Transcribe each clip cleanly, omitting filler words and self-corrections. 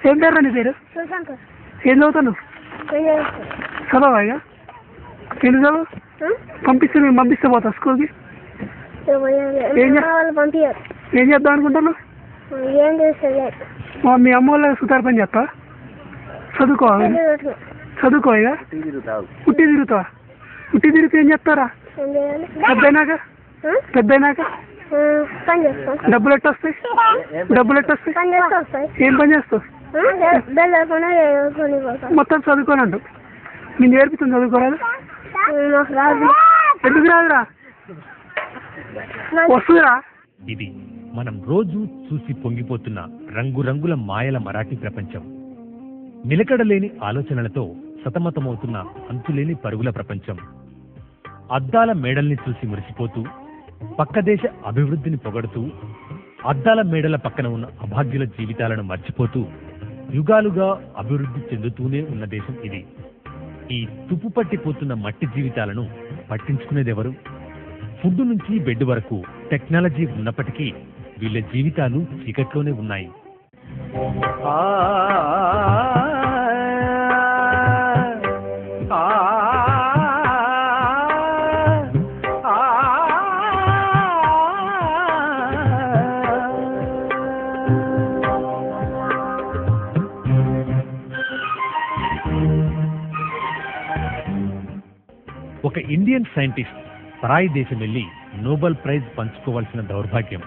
ఏం పేరు నీ పేరు? ఏం చదువుతాను? చదవా ఇక ఎందుకు చదువు? పంపిస్తే పోతా స్కూల్కి. ఏం చేద్దాం అనుకుంటాను? మీ అమ్మ వాళ్ళ సుతార పని చేస్తా. చదువుకో ఇక పుట్టి తిరుగుతావా? పుట్టి తిరిగితే ఏం చేస్తారా? పెద్దయినాక డబ్బులు ఎట్టొస్తాయి? ఏం పని చేస్తావు? మొత్తం చదువుకోనంటు నేను నేర్పుతుంది. చదువుకోరాదు? ఎందుకు రాదురా? వస్తుందిరా. ఇది మనం రోజు చూసి పొంగిపోతున్న రంగురంగుల మాయల మరాఠీ ప్రపంచం. నిలకడలేని ఆలోచనలతో సతమతమవుతున్న అంతులేని పరుగుల ప్రపంచం. అద్దాల మేడల్ని చూసి మురిసిపోతూ, పక్క దేశ అభివృద్ధిని పొగడుతూ, అద్దాల మేడల పక్కన ఉన్న అభాగ్యుల జీవితాలను మర్చిపోతూ యుగాలుగా అభివృద్ధి చెందుతూనే ఉన్న దేశం ఇది. ఈ తుప్పు పట్టిపోతున్న మట్టి జీవితాలను పట్టించుకునేదెవరు? ఫుడ్ నుంచి బెడ్ వరకు టెక్నాలజీ ఉన్నప్పటికీ వీళ్ళ జీవితాలు చీకట్లోనే ఉన్నాయి. ఒక ఇండియన్ సైంటిస్ట్ పరాయి దేశం వెళ్లి నోబెల్ ప్రైజ్ పంచుకోవాల్సిన దౌర్భాగ్యం.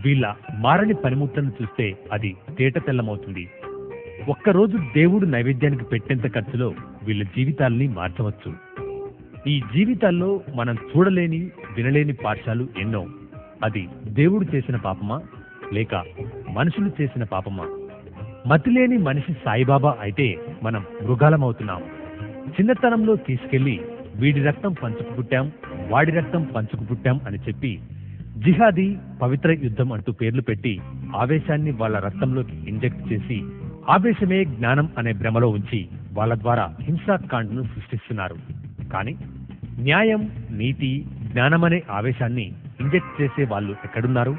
వీళ్ళ మారని పనిముట్లను చూస్తే అది తేట తెల్లమవుతుంది. ఒక్కరోజు దేవుడు నైవేద్యానికి పెట్టేంత ఖర్చులో వీళ్ళ జీవితాల్ని మార్చవచ్చు. ఈ జీవితాల్లో మనం చూడలేని వినలేని పాఠశాలు ఎన్నో. అది దేవుడు చేసిన పాపమా లేక మనుషులు చేసిన పాపమా? మతిలేని మనిషి సాయిబాబా అయితే మనం మృగాలమవుతున్నాం. చిన్నతనంలో తీసుకెళ్లి వీడి రక్తం పంచుకు పుట్టాం, వాడి రక్తం పంచుకు పుట్టాం అని చెప్పి జిహాదీ, పవిత్ర యుద్ధం అంటూ పేర్లు పెట్టి ఆవేశాన్ని వాళ్ళ రక్తంలోకి ఇంజెక్ట్ చేసి ఆవేశమే జ్ఞానం అనే భ్రమలో ఉంచి వాళ్ళ ద్వారా హింసాకాండను సృష్టిస్తున్నారు. కానీ న్యాయం, నీతి, జ్ఞానమనే ఆవేశాన్ని ఇంజెక్ట్ చేసే వాళ్ళు ఎక్కడున్నారు?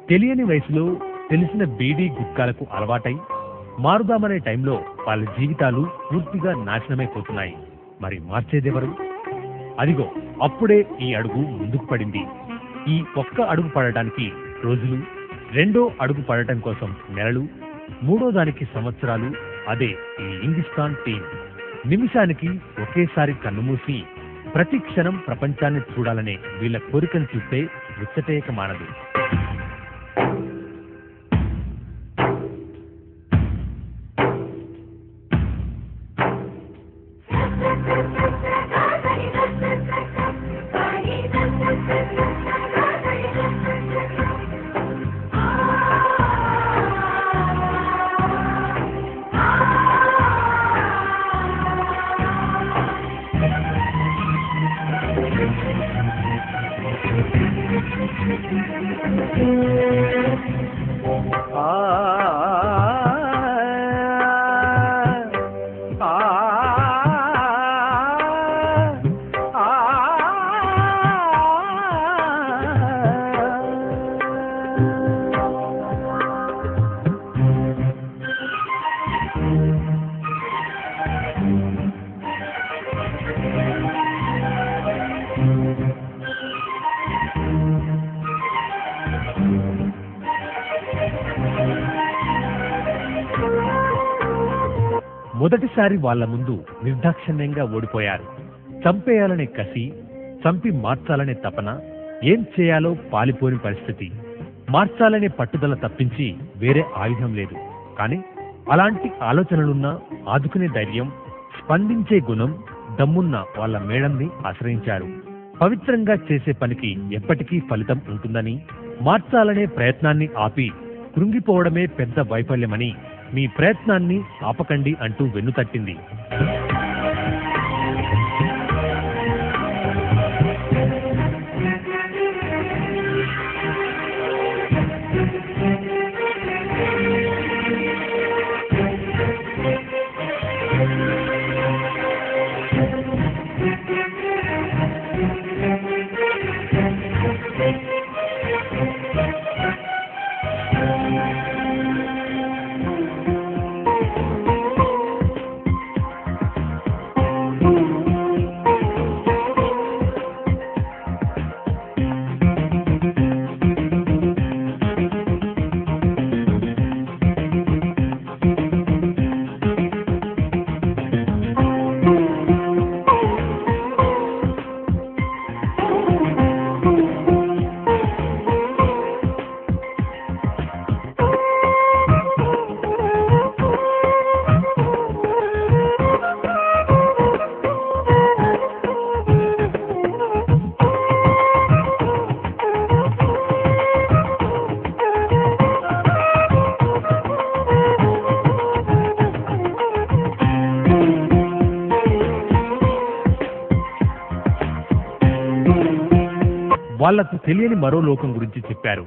తెలియని వయసులో తెలిసిన బీడీ గుట్కాలకు అలవాటై మారుదామనే టైంలో వాళ్ళ జీవితాలు పూర్తిగా నాశనమైపోతున్నాయి. మరి మార్చేదెవరు? అదిగో అప్పుడే ఈ అడుగు ముందుకు పడింది. ఈ ఒక్క అడుగు పడటానికి రోజులు, రెండో అడుగు పడటం కోసం నెలలు, మూడో దానికి సంవత్సరాలు. అదే ఈ హిందుస్థాన్ టీం. నిమిషానికి ఒకేసారి కన్నుమూసి ప్రతి క్షణం ప్రపంచాన్ని చూడాలనే వీళ్ళ కోరికను చూస్తే ముచ్చటేక మానదు. మొదటిసారి వాళ్ల ముందు నిర్దాక్షిణ్యంగా ఓడిపోయారు. చంపేయాలనే కసి, చంపి మార్చాలనే తపన, ఏం చేయాలో పాలిపోని పరిస్థితి. మార్చాలనే పట్టుదల తప్పించి వేరే ఆయుధం లేదు. కానీ అలాంటి ఆలోచనలున్న ఆదుకునే ధైర్యం, స్పందించే గుణం, దమ్మున్న వాళ్ళ మేడంని ఆశ్రయించారు. పవిత్రంగా చేసే పనికి ఎప్పటికీ ఫలితం ఉంటుందని, మార్చాలనే ప్రయత్నాన్ని ఆపి కృంగిపోవడమే పెద్ద వైఫల్యమని, మీ ప్రయత్నాన్ని ఆపకండి అంటూ వెన్నుతట్టింది. వాళ్లకు తెలియని మరో లోకం గురించి చెప్పారు.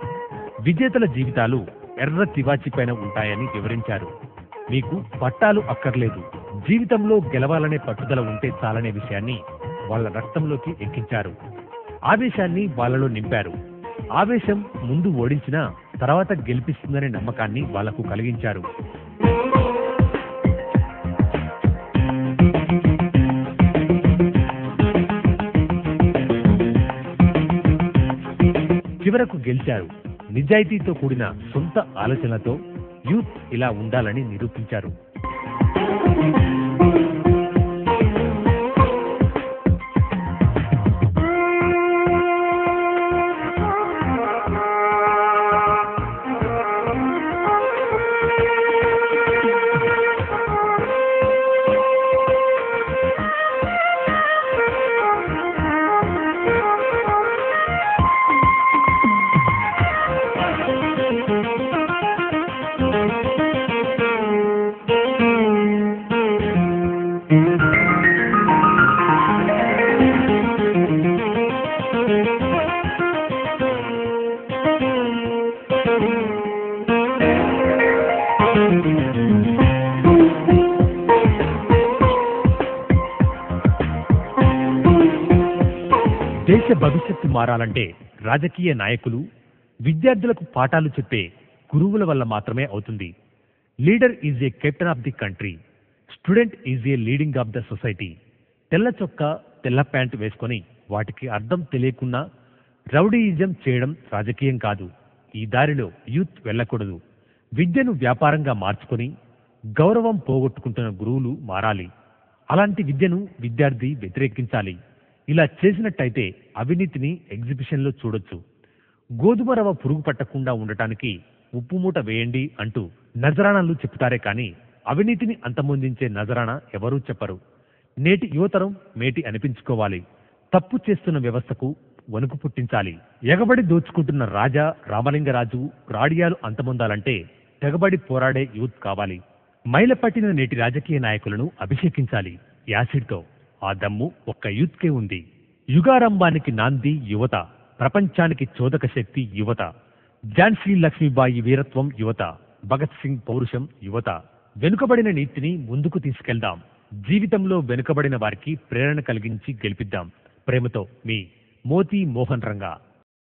విజేతల జీవితాలు ఎర్ర తివాచిపైన ఉంటాయని వివరించారు. మీకు పట్టాలు అక్కర్లేదు, జీవితంలో గెలవాలనే పట్టుదల ఉంటే చాలనే విషయాన్ని వాళ్ళ రక్తంలోకి ఎక్కించారు. ఆవేశాన్ని వాళ్ళలో నింపారు. ఆవేశం ముందు ఓడించినా తర్వాత గెలిపిస్తుందనే నమ్మకాన్ని వాళ్లకు కలిగించారు. చివరకు గెలిచారు. నిజాయితీతో కూడిన సొంత ఆలోచనలతో యూత్ ఇలా ఉండాలని నిరూపించారు. దేశ భవిష్యత్తు మారాలంటే రాజకీయ నాయకులు, విద్యార్థులకు పాఠాలు చెప్పే గురువుల వల్ల మాత్రమే అవుతుంది. Leader is a captain of the country, student is a leading of the society. తెల్ల చొక్కా, తెల్ల ప్యాంట్ వేసుకొని వాటికి అర్థం తెలియకున్నా రౌడీయిజం చేయడం రాజకీయం కాదు. ఈ దారిలో యూత్ వెళ్ళకూడదు. విద్యను వ్యాపారంగా మార్చుకొని గౌరవం పోగొట్టుకుంటున్న గురువులు మారాలి. అలాంటి విద్యను విద్యార్థి వ్యతిరేకించాలి. ఇలా చేసినట్టయితే అవినీతిని ఎగ్జిబిషన్లో చూడొచ్చు. గోధుమ రవ్వ పురుగు పట్టకుండా ఉండటానికి ఉప్పు మూట వేయండి అంటూ నజరానాలు చెప్తారే కానీ అవినీతిని అంతమొందించే నజరానా ఎవరూ చెప్పరు. నేటి యువతరం మేటి అనిపించుకోవాలి. తప్పు చేస్తున్న వ్యవస్థకు వణుకు పుట్టించాలి. ఎగబడి దోచుకుంటున్న రాజా రామలింగరాజు రాడియాలు అంతమొందాలంటే తెగబడి పోరాడే యూత్ కావాలి. మైలపట్టిన నేటి రాజకీయ నాయకులను అభిషేకించాలి యాసిడ్తో. ఆ దమ్ము ఒక్క యూత్కే ఉంది. యుగారంభానికి నాంది యువత, ప్రపంచానికి చోదక శక్తి యువత. ఝాన్సీ లక్ష్మీబాయి వీరత్వం యువత, భగత్ సింగ్ పౌరుషం యువత. వెనుకబడిన నీతిని ముందుకు తీసుకెళ్దాం. జీవితంలో వెనుకబడిన వారికి ప్రేరణ కలిగించి గెలిపిద్దాం. ప్రేమతో మీ మోతీ మోహన్ రంగా.